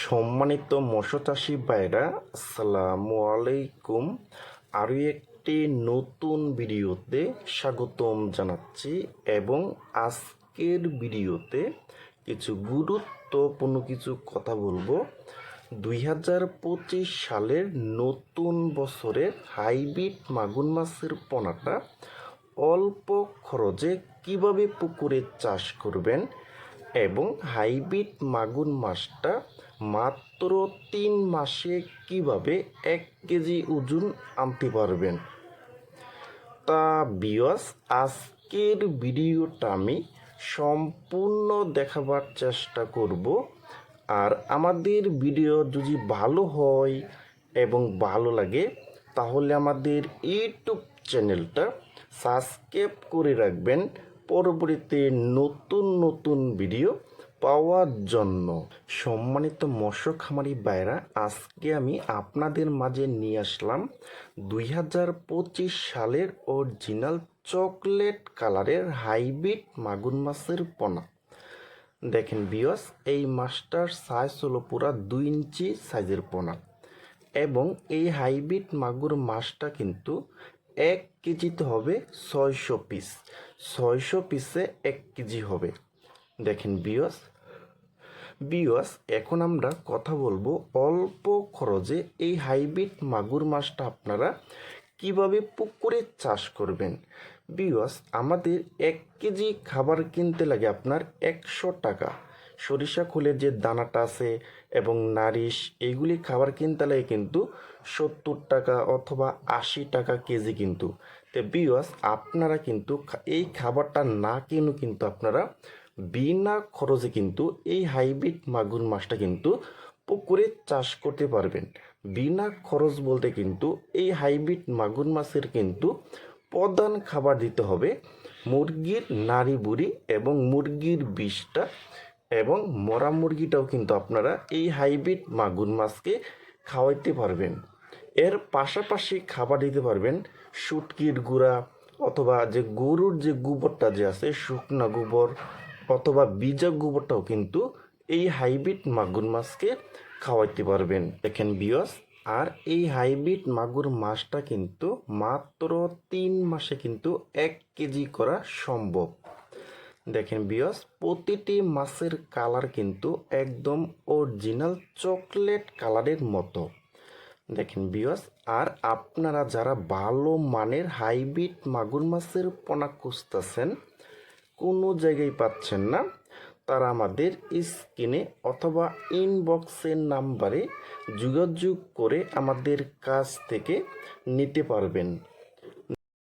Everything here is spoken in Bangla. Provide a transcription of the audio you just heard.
সম্মানিত মৎস্য চাষি ভাইরা, আসসালামু আলাইকুম। আরও একটি নতুন ভিডিওতে স্বাগতম জানাচ্ছি এবং আজকের ভিডিওতে কিছু গুরুত্বপূর্ণ কিছু কথা বলবো। 2025 সালের নতুন বছরের হাইব্রিড মাগুর মাছের পোনাটা অল্প খরচে কিভাবে পুকুরে চাষ করবেন এবং হাইব্রিড মাগুর মাছটা মাত্র 3 মাসে কিভাবে 1 কেজি ওজন আনতে পারবেন। তা ভিউয়ার্স, আজকের ভিডিওটা আমি সম্পূর্ণ দেখাবার চেষ্টা করব। আর আমাদের ভিডিও যদি ভালো হয় এবং ভালো লাগে তাহলে আমাদের ইউটিউব চ্যানেলটা সাবস্ক্রাইব করে রাখবেন পরবর্তীতে নতুন নতুন ভিডিও পাওয়ার জন্য। সম্মানিত মৎস্য খামারি ভাইরা, আজকে আমি আপনাদের মাঝে নিয়ে আসলাম 2025 সালের অরিজিনাল চকলেট কালারের হাইব্রিড মাগুর মাছের পোনা। দেখেন ভিউয়ার্স, এই মাছটার সাইজ হলো পুরা 2 ইঞ্চি সাইজের পোনা এবং এই হাইব্রিড মাগুর মাছটা কিন্তু 1 কেজিতে হবে 600 পিস। 600 পিসে 1 কেজি হবে। দেখেন ভিউয়ার্স, এখন আমরা কথা বলবো অল্প খরচে এই হাইব্রিড মাগুর মাছটা আপনারা কিভাবে পুকুরে চাষ করবেন। ভিউয়ার্স, আমাদের 1 কেজি খাবার কিনতে লাগে আপনার 100 টাকা। সরিষা খোলের যে দানাটা আছে এবং নারিশ, এইগুলি খাবার কিনতে লাগে কিন্তু 70 টাকা অথবা 80 টাকা কেজি কিন্তু। তো ভিউয়ার্স, আপনারা কিন্তু এই খাবারটা না কিনে কিন্তু আপনারা বিনা খরচে কিন্তু এই হাইব্রিড মাগুর মাছটা কিন্তু পুকুরে চাষ করতে পারবেন। বিনা খরচ বলতে কিন্তু এই হাইব্রিড মাগুর মাছের কিন্তু প্রধান খাবার দিতে হবে মুরগির নাড়ি বুড়ি এবং মুরগির বিষটা, এবং মরা মুরগিটাও কিন্তু আপনারা এই হাইব্রিড মাগুর মাছকে খাওয়াইতে পারবেন। এর পাশাপাশি খাবার দিতে পারবেন শুটকির গুঁড়া অথবা যে গরুর যে গোবরটা যে আছে শুকনা গোবর অথবা বীজা গোবরটাও কিন্তু এই হাইব্রিড মাগুর মাছকে খাওয়াইতে পারবেন। দেখেন ভিউয়ার্স, আর এই হাইব্রিড মাগুর মাছটা কিন্তু মাত্র 3 মাসে কিন্তু 1 কেজি করা সম্ভব। দেখেন ভিউয়ার্স, প্রতিটি মাছের কালার কিন্তু একদম অরিজিনাল চকলেট কালারের মতো। দেখেন ভিউয়ার্স, আর আপনারা যারা ভালো মানের হাইব্রিড মাগুর মাছের পোনা খুঁজতেছেন, কোনো জায়গায় পাচ্ছেন না, তারা আমাদের স্ক্রিনে অথবা ইনবক্সের নাম্বারে যোগাযোগ করে আমাদের কাছ থেকে নিতে পারবেন।